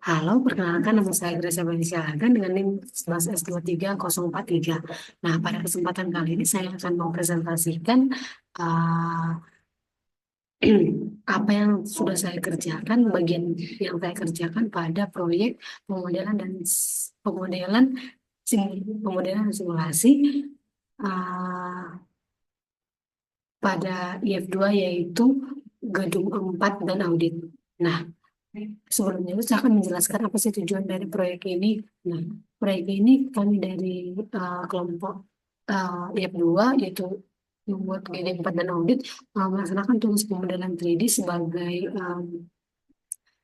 Halo, perkenalkan nama saya Gracia Vanessa Hagan dengan NIM 11S23043. Nah, pada kesempatan kali ini saya akan mempresentasikan uh, apa yang sudah saya kerjakan, bagian yang saya kerjakan pada proyek pemodelan dan pemodelan pemodelan dan simulasi uh, pada IF2 yaitu gedung 4 dan audit. Nah, sebelumnya itu saya akan menjelaskan apa sih tujuan dari proyek ini. Nah, proyek ini kami dari kelompok IF2 yaitu membuat GD4 dan audit melaksanakan tugas pemodelan 3D sebagai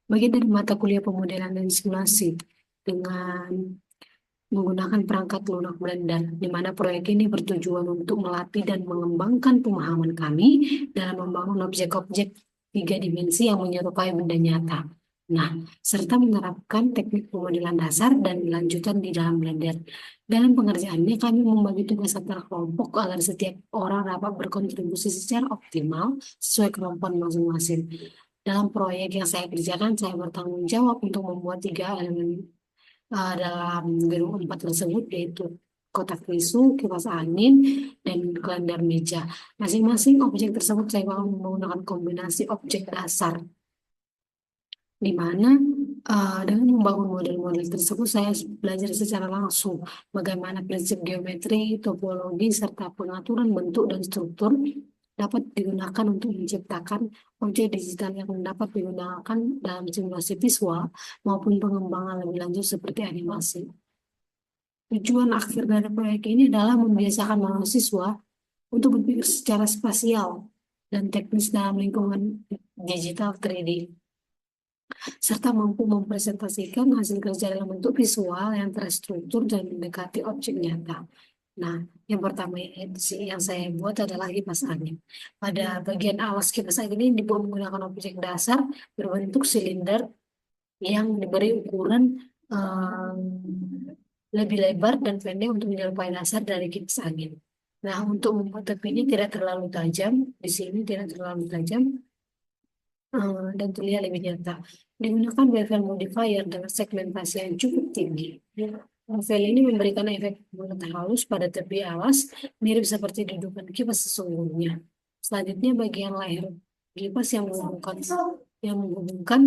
bagian dari mata kuliah pemodelan dan simulasi dengan menggunakan perangkat lunak Blender, di mana proyek ini bertujuan untuk melatih dan mengembangkan pemahaman kami dalam membangun objek-objek tiga dimensi yang menyerupai benda nyata. Nah, serta menerapkan teknik pemodelan dasar dan lanjutan di dalam Blender. Dalam pengerjaannya, kami membagi tugas antar kelompok agar setiap orang dapat berkontribusi secara optimal sesuai kemampuan masing-masing. Dalam proyek yang saya kerjakan, saya bertanggung jawab untuk membuat tiga elemen dalam gedung 4 tersebut yaitu kotak tisu, kipas angin, dan gelendar meja. Masing-masing objek tersebut saya bangun menggunakan kombinasi objek dasar, di mana dengan membangun model-model tersebut saya belajar secara langsung bagaimana prinsip geometri, topologi, serta pengaturan bentuk dan struktur dapat digunakan untuk menciptakan objek digital yang dapat digunakan dalam simulasi visual maupun pengembangan lebih lanjut seperti animasi. Tujuan akhir dari proyek ini adalah membiasakan mahasiswa untuk berpikir secara spasial dan teknis dalam lingkungan digital 3D, serta mampu mempresentasikan hasil kerja dalam bentuk visual yang terstruktur dan mendekati objek nyata. Nah, yang pertama yang saya buat adalah kipas angin. Pada bagian alas kipas angin ini dibuat menggunakan objek dasar berbentuk silinder yang diberi ukuran lebih lebar dan pendek untuk menyerupai dasar dari kipas angin. Nah, untuk membuat tepi ini tidak terlalu tajam, di sini tidak terlalu tajam, dan terlihat lebih nyata. Digunakan bevel modifier dengan segmentasi yang cukup tinggi. Bevel ini memberikan efek bulat halus pada tepi alas, mirip seperti dudukan kipas sesungguhnya. Selanjutnya bagian leher kipas yang menghubungkan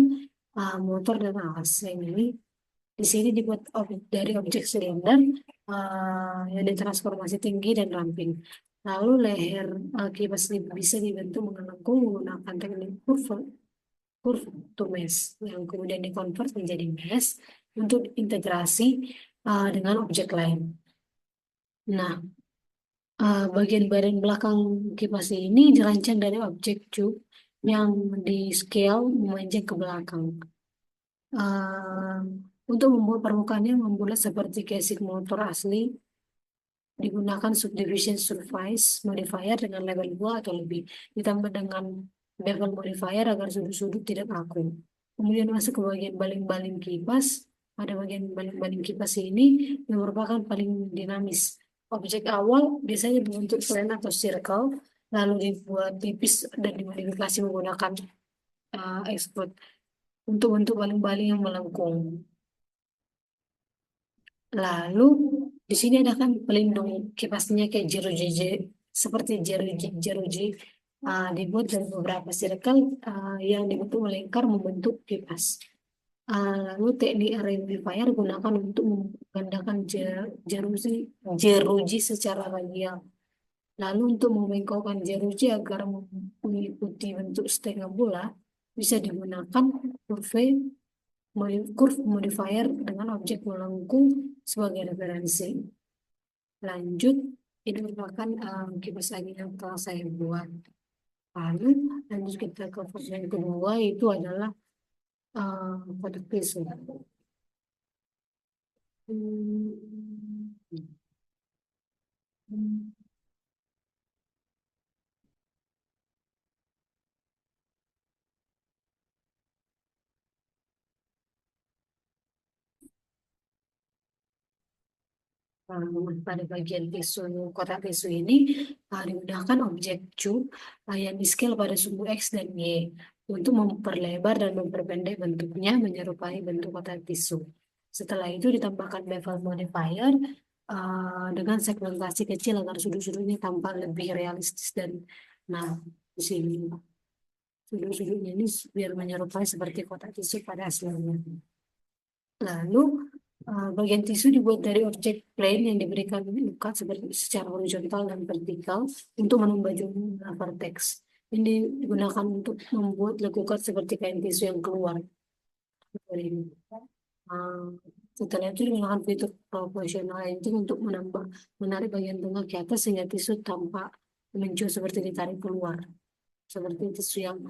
motor dan alas. Ini di sini dibuat dari objek silinder yang ditransformasi tinggi dan ramping. Lalu leher kipas ini bisa dibentuk mengangkung menggunakan teknik curve to mesh yang kemudian dikonvert menjadi mesh untuk integrasi dengan objek lain. Nah, bagian badan belakang kipas ini dirancang dari objek cube yang di scale memanjang ke belakang. Uh, untuk membuat permukaannya membulat seperti casing motor asli, digunakan subdivision surface modifier dengan level 2 atau lebih, ditambah dengan bevel modifier agar sudut-sudut tidak kaku. Kemudian masuk ke bagian baling-baling kipas. Pada bagian baling-baling kipas ini yang merupakan paling dinamis. Objek awal biasanya berbentuk plane atau circle, lalu dibuat tipis dan dimodifikasi menggunakan extrude untuk bentuk baling-baling yang melengkung. Lalu di sini ada kan pelindung kipasnya kayak jeruji seperti jeruji dibuat dari beberapa circle yang dibentuk melingkar membentuk kipas. Lalu teknik rectifier gunakan untuk menggandakan jeruji jeruji secara radial. Lalu untuk membengkokkan jeruji agar mengikuti bentuk setengah bola bisa digunakan curve modifier dengan objek melengkung sebagai referensi. Lanjut, ini merupakan kipas angin yang telah saya buat. Lalu lanjut kita ke fase yang kedua, itu adalah kotak tisu. Pada bagian tisu, kotak tisu ini digunakan objek cube yang di scale pada sumbu X dan Y. untuk memperlebar dan memperpendek bentuknya menyerupai bentuk kotak tisu. Setelah itu ditambahkan bevel modifier dengan segmentasi kecil agar sudut-sudutnya tampak lebih realistis dan nah di sini sudut-sudutnya ini biar menyerupai seperti kotak tisu pada aslinya. Lalu bagian tisu dibuat dari objek plane yang diberikan luka seperti secara horizontal dan vertikal untuk menambah jumlah vertex. Ini digunakan untuk membuat lekukan seperti kain tisu yang keluar dari ini. Uh, Setelah itu digunakan fitur proporsional lighting untuk menarik bagian tengah ke atas sehingga tisu tampak mencuat seperti ditarik keluar. Seperti tisu yang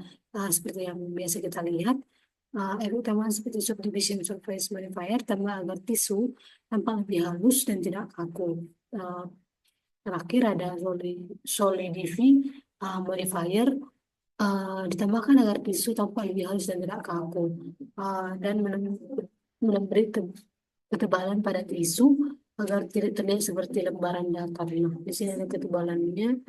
seperti yang biasa kita lihat. Efek utama seperti subdivision surface modifier tambah agar tisu tampak lebih halus dan tidak kaku. Uh, Terakhir ada solidify modifier ditambahkan agar tisu tampak lebih halus dan tidak kaku dan memberi ketebalan pada tisu agar tidak terlihat seperti lembaran datar. Nah, di sini ada ketebalannya.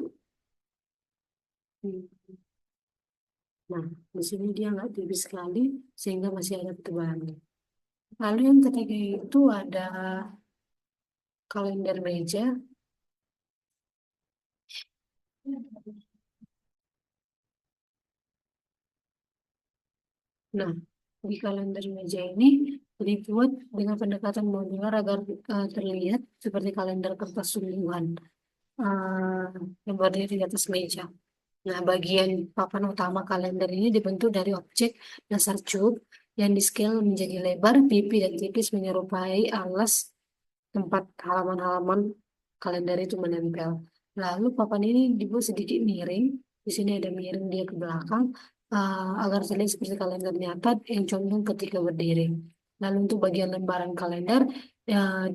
Nah, di sini dia nggak tipis sekali sehingga masih ada ketebalannya. Lalu yang ketiga itu ada kalender meja. Nah, di kalender meja ini dibuat dengan pendekatan modular agar terlihat seperti kalender kertas sungguhan uh, yang berdiri di atas meja. Nah, bagian papan utama kalender ini dibentuk dari objek dasar cup yang di-scale menjadi lebar, pipi, dan tipis menyerupai alas tempat halaman-halaman kalender itu menempel. Lalu papan ini dibuat sedikit miring. Di sini ada miring dia ke belakang agar terlihat seperti kalender nyata yang condong ketika berdiri. Lalu untuk bagian lembaran kalender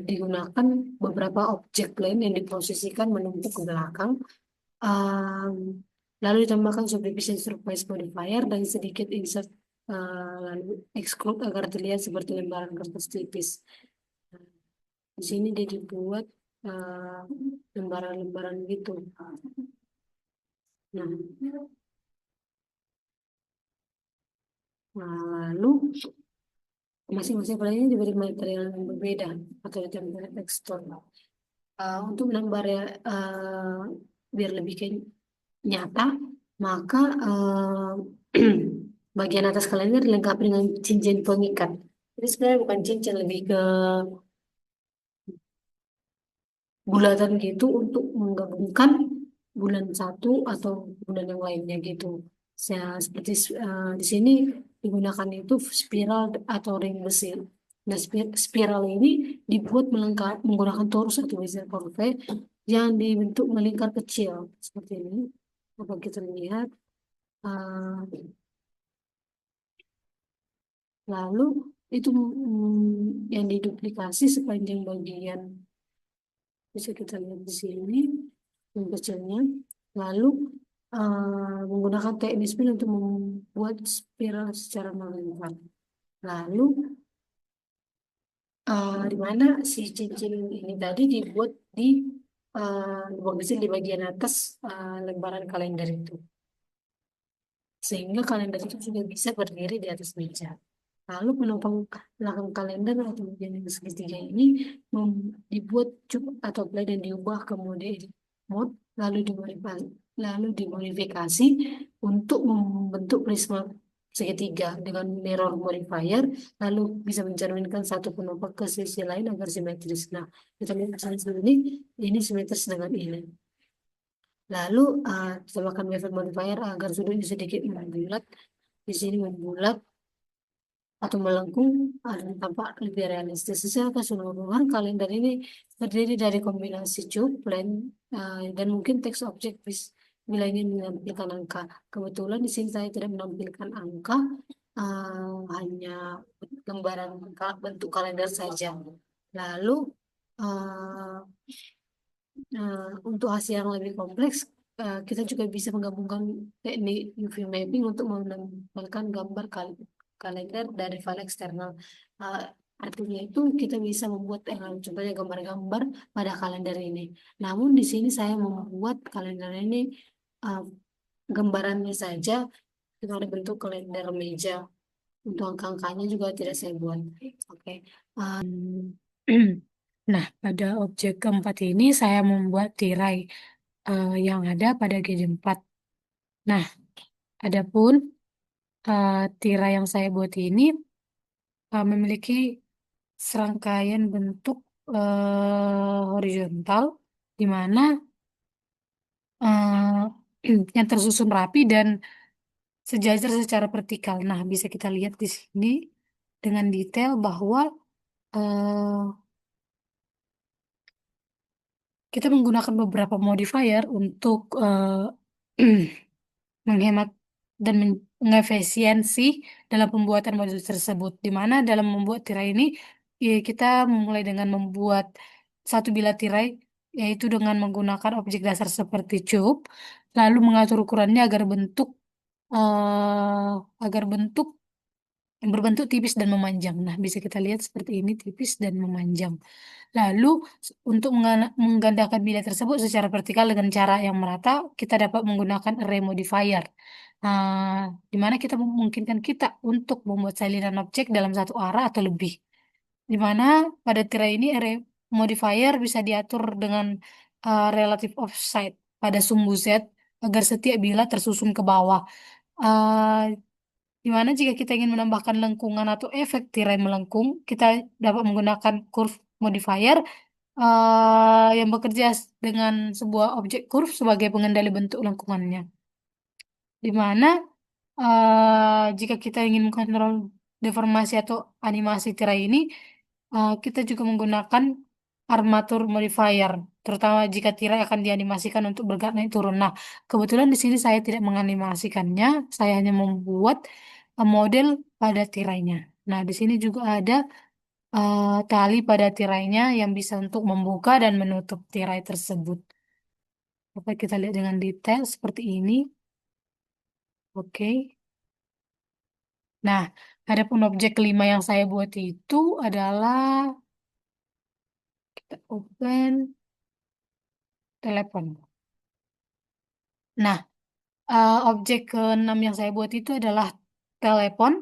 digunakan beberapa objek lain yang diposisikan menumpuk ke belakang. Um, Lalu ditambahkan subdivision surface modifier dan sedikit insert lalu exclude agar terlihat seperti lembaran kertas tipis. Di sini dia dibuat eh, lembaran-lembaran gitu. Nah, lalu masing-masing file ini diberi material yang berbeda atau ditempel tekstur. Untuk menambah biar lebih nyata, maka bagian atas kalender dilengkapi dengan cincin pengikat. Jadi sebenarnya bukan cincin, lebih ke bulatan gitu untuk menggabungkan bulan satu atau bulan yang lainnya gitu. Seperti di sini digunakan itu spiral atau ring besi. Nah, spiral ini dibuat menggunakan torus atau bezel corvée yang dibentuk melingkar kecil seperti ini. Apa kita lihat? Lalu itu yang diduplikasi sepanjang bagian bisa kita lihat di sini yang kecilnya. Lalu menggunakan teknik spin untuk membuat spiral secara melingkar. Lalu di mana si cincin ini tadi dibuat di di bagian atas lembaran kalender itu. Sehingga kalender itu juga bisa berdiri di atas meja. Lalu penopang belakang kalender atau bagian yang segitiga ini dibuat cup atau blade dan diubah ke mode edit mode lalu dimodifikasi untuk membentuk prisma segitiga dengan mirror modifier lalu bisa mencerminkan satu penopang ke sisi lain agar simetris. Nah, kita lihat misalnya ini simetris dengan ini. Lalu tambahkan bevel modifier agar sudutnya sedikit membulat. Di sini membulat atau melengkung tampak lebih realistis. Secara keseluruhan kalender ini terdiri dari kombinasi cube, plan, dan mungkin teks objek bila ingin menampilkan angka. Kebetulan di sini saya tidak menampilkan angka, hanya gambaran bentuk kalender saja. Lalu untuk hasil yang lebih kompleks, kita juga bisa menggabungkan teknik UV mapping untuk menampilkan gambar kalender dari file eksternal. Artinya itu kita bisa membuat contohnya gambar-gambar pada kalender ini. Namun di sini saya membuat kalender ini gambarannya saja Itu ada bentuk kalender meja. Untuk angka-angkanya juga tidak saya buat. Oke. Nah, pada objek keempat ini saya membuat tirai yang ada pada G4. Nah, adapun tirai yang saya buat ini memiliki serangkaian bentuk horizontal, di mana yang tersusun rapi dan sejajar secara vertikal. Nah, bisa kita lihat di sini dengan detail bahwa eh, kita menggunakan beberapa modifier untuk menghemat dan mengefisiensi dalam pembuatan modul tersebut. Di mana dalam membuat tirai ini, ya, kita mulai dengan membuat satu bilah tirai, yaitu dengan menggunakan objek dasar seperti cup, lalu mengatur ukurannya agar bentuk yang berbentuk tipis dan memanjang. Nah, bisa kita lihat seperti ini, tipis dan memanjang. Lalu, untuk menggandakan bilah tersebut secara vertikal dengan cara yang merata, kita dapat menggunakan array modifier. Di mana kita memungkinkan kita untuk membuat salinan objek dalam satu arah atau lebih. Di mana pada tirai ini array modifier bisa diatur dengan relative offset pada sumbu Z agar setiap bilah tersusun ke bawah. Uh, di mana jika kita ingin menambahkan lengkungan atau efek tirai melengkung, kita dapat menggunakan curve modifier yang bekerja dengan sebuah objek curve sebagai pengendali bentuk lengkungannya. Di mana jika kita ingin mengontrol deformasi atau animasi tirai ini, kita juga menggunakan armatur modifier, terutama jika tirai akan dianimasikan untuk bergerak naik turun. Nah, kebetulan di sini saya tidak menganimasikannya, saya hanya membuat model pada tirainya. Nah, di sini juga ada tali pada tirainya yang bisa untuk membuka dan menutup tirai tersebut. Dapat kita lihat dengan detail seperti ini. Oke. Nah, adapun objek kelima yang saya buat itu adalah kita open telepon. Nah, objek keenam yang saya buat itu adalah telepon,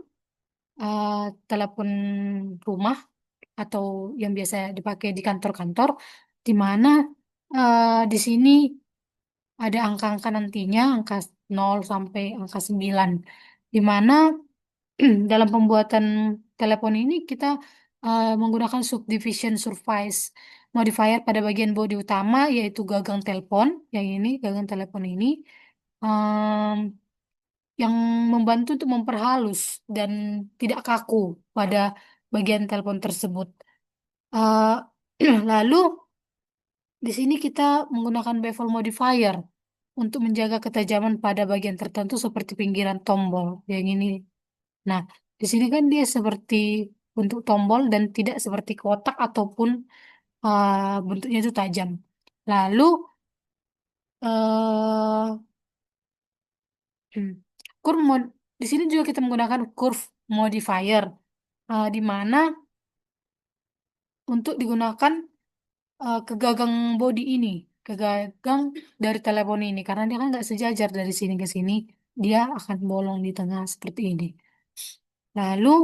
eh, telepon rumah atau yang biasa dipakai di kantor-kantor, di mana di sini ada angka-angka nantinya, angka 0 sampai angka 9, di mana dalam pembuatan telepon ini kita menggunakan subdivision surface modifier pada bagian bodi utama, yaitu gagang telepon, yang ini gagang telepon ini em, yang membantu untuk memperhalus dan tidak kaku pada bagian telepon tersebut. Lalu di sini kita menggunakan bevel modifier untuk menjaga ketajaman pada bagian tertentu seperti pinggiran tombol, yang ini. Nah, di sini kan dia seperti bentuk tombol dan tidak seperti kotak ataupun bentuknya itu tajam. Lalu eh hmm, curve di sini juga kita menggunakan curve modifier, di mana untuk digunakan ke gagang body ini, ke gagang dari telepon ini, karena dia kan nggak sejajar dari sini ke sini, dia akan bolong di tengah seperti ini. Lalu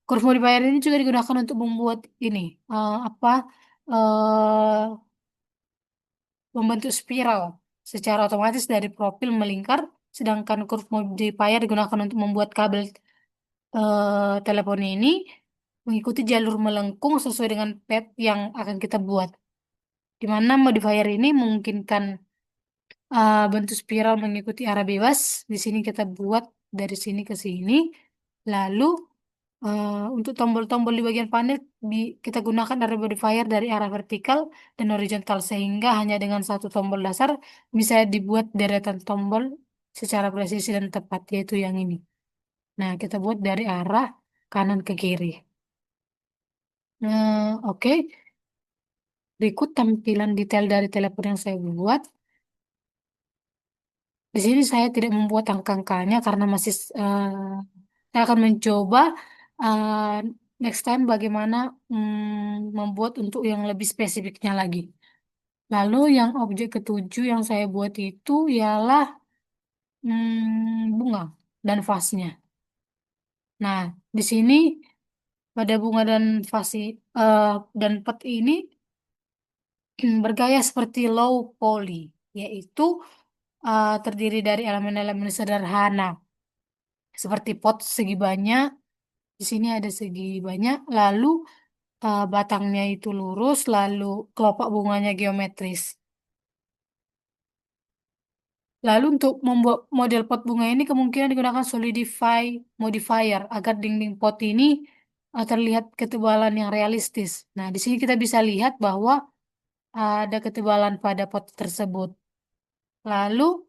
kurva modifier ini juga digunakan untuk membuat ini apa eh membentuk spiral secara otomatis dari profil melingkar, sedangkan kurva modifier digunakan untuk membuat kabel telepon ini mengikuti jalur melengkung sesuai dengan pad yang akan kita buat. Di mana modifier ini memungkinkan bentuk spiral mengikuti arah bebas. Di sini kita buat dari sini ke sini. Lalu untuk tombol-tombol di bagian panel kita gunakan dari modifier dari arah vertikal dan horizontal sehingga hanya dengan satu tombol dasar bisa dibuat deretan tombol secara presisi dan tepat, yaitu yang ini. Nah, kita buat dari arah kanan ke kiri. Oke. Berikut tampilan detail dari telepon yang saya buat. Di sini saya tidak membuat angka-angkanya karena masih saya akan mencoba eh, next time bagaimana membuat untuk yang lebih spesifiknya lagi. Lalu yang objek ketujuh yang saya buat itu ialah bunga dan vasnya. Nah, di sini pada bunga dan vasi eh, dan pot ini bergaya seperti low poly, yaitu terdiri dari elemen-elemen sederhana seperti pot segi banyak. Di sini ada segi banyak, lalu batangnya itu lurus, lalu kelopak bunganya geometris. Lalu untuk membuat model pot bunga ini kemungkinan digunakan solidify modifier agar dinding pot ini terlihat ketebalan yang realistis. Nah, di sini kita bisa lihat bahwa ada ketebalan pada pot tersebut. Lalu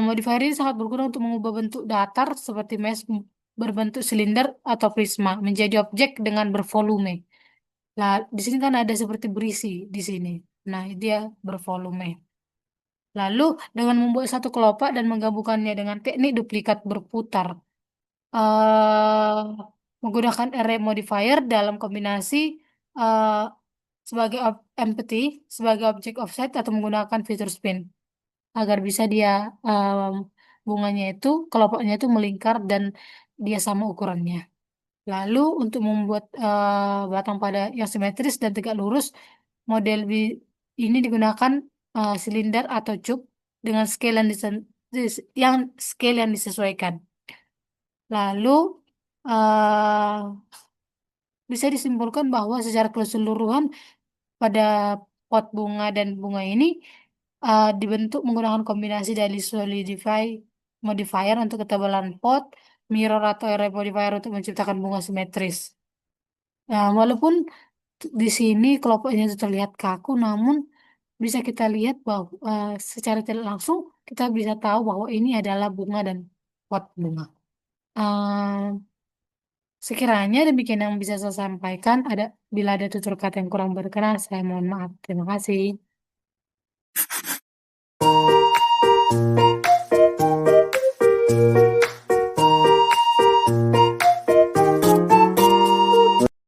modifier ini sangat berguna untuk mengubah bentuk datar seperti mesh berbentuk silinder atau prisma menjadi objek dengan bervolume. Nah, di sini kan ada seperti berisi di sini. Nah, dia bervolume. Lalu dengan membuat satu kelopak dan menggabungkannya dengan teknik duplikat berputar, eh menggunakan array modifier dalam kombinasi eh sebagai empty, sebagai objek offset atau menggunakan fitur spin agar bisa dia bunganya itu kelopaknya itu melingkar dan dia sama ukurannya. Lalu untuk membuat batang pada yang simetris dan tegak lurus, model ini digunakan silinder atau cup dengan scale yang scale yang disesuaikan. Lalu eh, bisa disimpulkan bahwa secara keseluruhan pada pot bunga dan bunga ini dibentuk menggunakan kombinasi dari solidify modifier untuk ketebalan pot, mirror atau array modifier untuk menciptakan bunga simetris. Nah, walaupun di sini kelompoknya itu terlihat kaku, namun bisa kita lihat bahwa secara tidak langsung kita bisa tahu bahwa ini adalah bunga dan pot bunga. Eh, Sekiranya demikian yang bisa saya sampaikan. Bila ada tutur kata yang kurang berkenan, saya mohon maaf. Terima kasih.